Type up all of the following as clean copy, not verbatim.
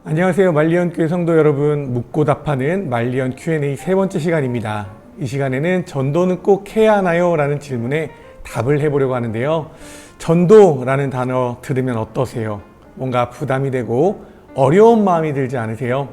안녕하세요. 말리언교회 성도 여러분, 묻고 답하는 말리언 Q&A 세 번째 시간입니다. 이 시간에는 전도는 꼭 해야 하나요? 라는 질문에 답을 해보려고 하는데요. 전도라는 단어 들으면 어떠세요? 뭔가 부담이 되고 어려운 마음이 들지 않으세요?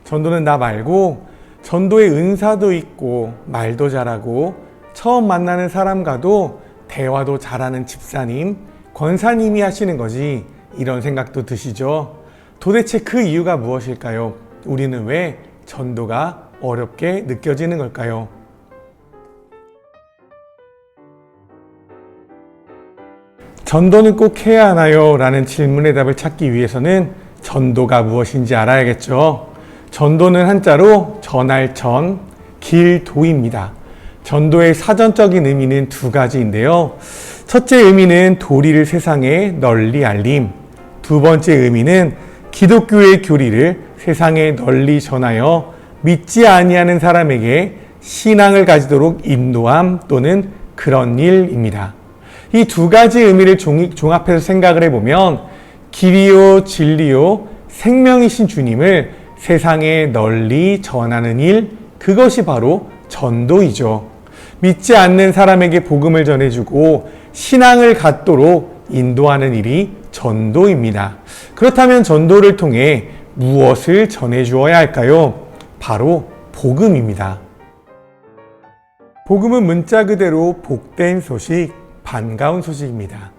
전도는 나 말고 전도의 은사도 있고 말도 잘하고 처음 만나는 사람과도 대화도 잘하는 집사님, 권사님이 하시는 거지, 이런 생각도 드시죠? 도대체 그 이유가 무엇일까요? 우리는 왜 전도가 어렵게 느껴지는 걸까요? 전도는 꼭 해야 하나요? 라는 질문의 답을 찾기 위해서는 전도가 무엇인지 알아야겠죠. 전도는 한자로 전할 전, 길도입니다. 전도의 사전적인 의미는 두 가지인데요. 첫째 의미는 도리를 세상에 널리 알림, 두 번째 의미는 기독교의 교리를 세상에 널리 전하여 믿지 아니하는 사람에게 신앙을 가지도록 인도함 또는 그런 일입니다. 이 두 가지 의미를 종합해서 생각을 해보면 길이요 진리요 생명이신 주님을 세상에 널리 전하는 일, 그것이 바로 전도이죠. 믿지 않는 사람에게 복음을 전해주고 신앙을 갖도록 인도하는 일이 전도입니다. 그렇다면 전도를 통해 무엇을 전해주어야 할까요? 바로 복음입니다. 복음은 문자 그대로 복된 소식, 반가운 소식입니다.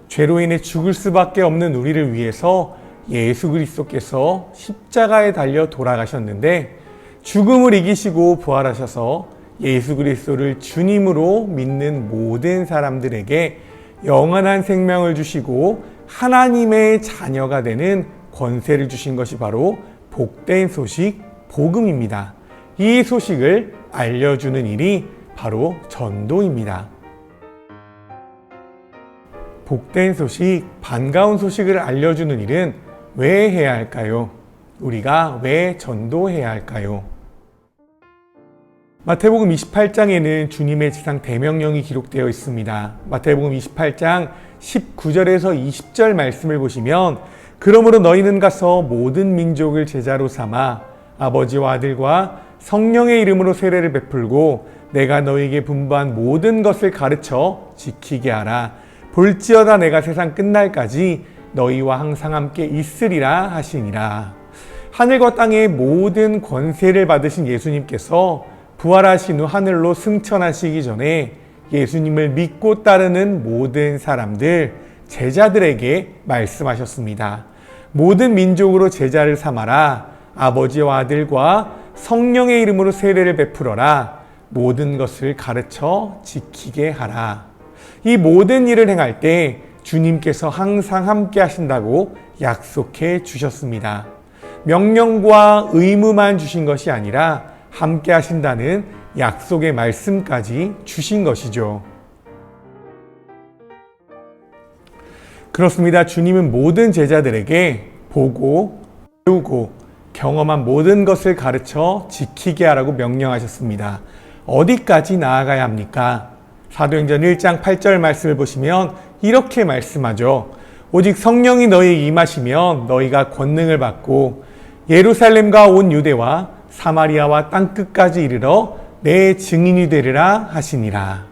죄로 인해 죽을 수밖에 없는 우리를 위해서 예수 그리스도께서 십자가에 달려 돌아가셨는데 죽음을 이기시고 부활하셔서 예수 그리스도를 주님으로 믿는 모든 사람들에게 영원한 생명을 주시고 하나님의 자녀가 되는 권세를 주신 것이 바로 복된 소식, 복음입니다. 이 소식을 알려주는 일이 바로 전도입니다. 복된 소식, 반가운 소식을 알려주는 일은 왜 해야 할까요? 우리가 왜 전도해야 할까요? 마태복음 28장에는 주님의 지상 대명령이 기록되어 있습니다. 마태복음 28장 19절에서 20절 말씀을 보시면 그러므로 너희는 가서 모든 민족을 제자로 삼아 아버지와 아들과 성령의 이름으로 세례를 베풀고 내가 너희에게 분부한 모든 것을 가르쳐 지키게 하라. 볼지어다 내가 세상 끝날까지 너희와 항상 함께 있으리라 하시니라. 하늘과 땅의 모든 권세를 받으신 예수님께서 부활하신 후 하늘로 승천하시기 전에 예수님을 믿고 따르는 모든 사람들, 제자들에게 말씀하셨습니다. 모든 민족으로 제자를 삼아라. 아버지와 아들과 성령의 이름으로 세례를 베풀어라. 모든 것을 가르쳐 지키게 하라. 이 모든 일을 행할 때 주님께서 항상 함께 하신다고 약속해 주셨습니다. 명령과 의무만 주신 것이 아니라 함께 하신다는 약속의 말씀까지 주신 것이죠. 그렇습니다. 주님은 모든 제자들에게 보고, 배우고, 경험한 모든 것을 가르쳐 지키게 하라고 명령하셨습니다. 어디까지 나아가야 합니까? 사도행전 1장 8절 말씀을 보시면 이렇게 말씀하죠. 오직 성령이 너희에게 임하시면 너희가 권능을 받고 예루살렘과 온 유대와 사마리아와 땅끝까지 이르러 내 증인이 되리라 하시니라.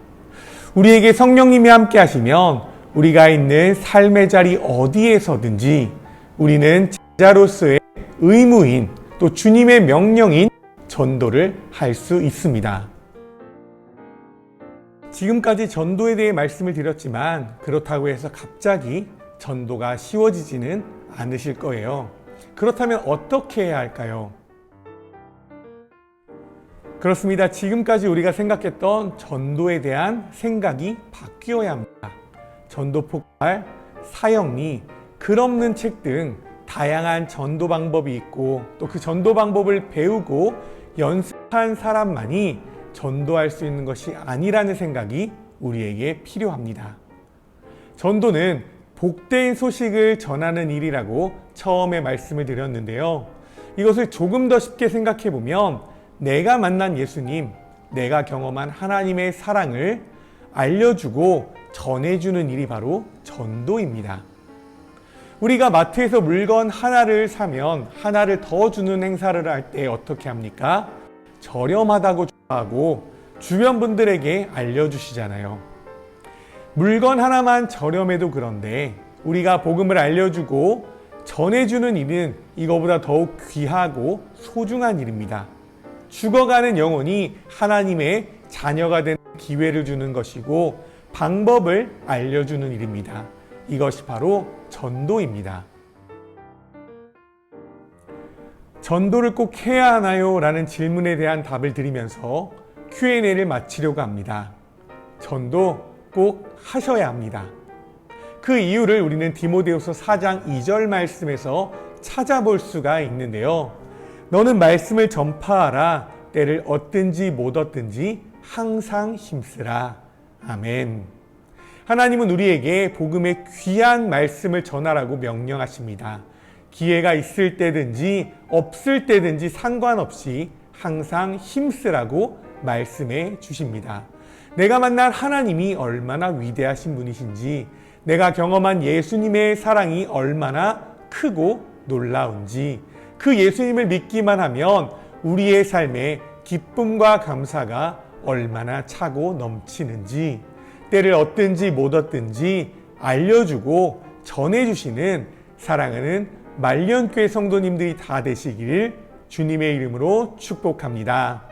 우리에게 성령님이 함께 하시면 우리가 있는 삶의 자리 어디에서든지 우리는 제자로서의 의무인, 또 주님의 명령인 전도를 할 수 있습니다. 지금까지 전도에 대해 말씀을 드렸지만 그렇다고 해서 갑자기 전도가 쉬워지지는 않으실 거예요. 그렇다면 어떻게 해야 할까요? 그렇습니다. 지금까지 우리가 생각했던 전도에 대한 생각이 바뀌어야 합니다. 전도 폭발, 사형리, 글 없는 책 등 다양한 전도 방법이 있고 또 그 전도 방법을 배우고 연습한 사람만이 전도할 수 있는 것이 아니라는 생각이 우리에게 필요합니다. 전도는 복된 소식을 전하는 일이라고 처음에 말씀을 드렸는데요. 이것을 조금 더 쉽게 생각해 보면 내가 만난 예수님, 내가 경험한 하나님의 사랑을 알려주고 전해주는 일이 바로 전도입니다. 우리가 마트에서 물건 하나를 사면 하나를 더 주는 행사를 할 때 어떻게 합니까? 저렴하다고 하고 주변 분들에게 알려주시잖아요. 물건 하나만 저렴해도 그런데 우리가 복음을 알려주고 전해주는 일은 이거보다 더욱 귀하고 소중한 일입니다. 죽어가는 영혼이 하나님의 자녀가 되는 기회를 주는 것이고 방법을 알려주는 일입니다. 이것이 바로 전도입니다. 전도를 꼭 해야 하나요? 라는 질문에 대한 답을 드리면서 Q&A를 마치려고 합니다. 전도 꼭 하셔야 합니다. 그 이유를 우리는 디모데후서 4장 2절 말씀에서 찾아볼 수가 있는데요. 너는 말씀을 전파하라. 때를 얻든지 못 얻든지 항상 힘쓰라. 아멘. 하나님은 우리에게 복음의 귀한 말씀을 전하라고 명령하십니다. 기회가 있을 때든지 없을 때든지 상관없이 항상 힘쓰라고 말씀해 주십니다. 내가 만난 하나님이 얼마나 위대하신 분이신지, 내가 경험한 예수님의 사랑이 얼마나 크고 놀라운지, 그 예수님을 믿기만 하면 우리의 삶에 기쁨과 감사가 얼마나 차고 넘치는지, 때를 얻든지 못 얻든지 알려주고 전해주시는 사랑하는 말년교회 성도님들이 다 되시기를 주님의 이름으로 축복합니다.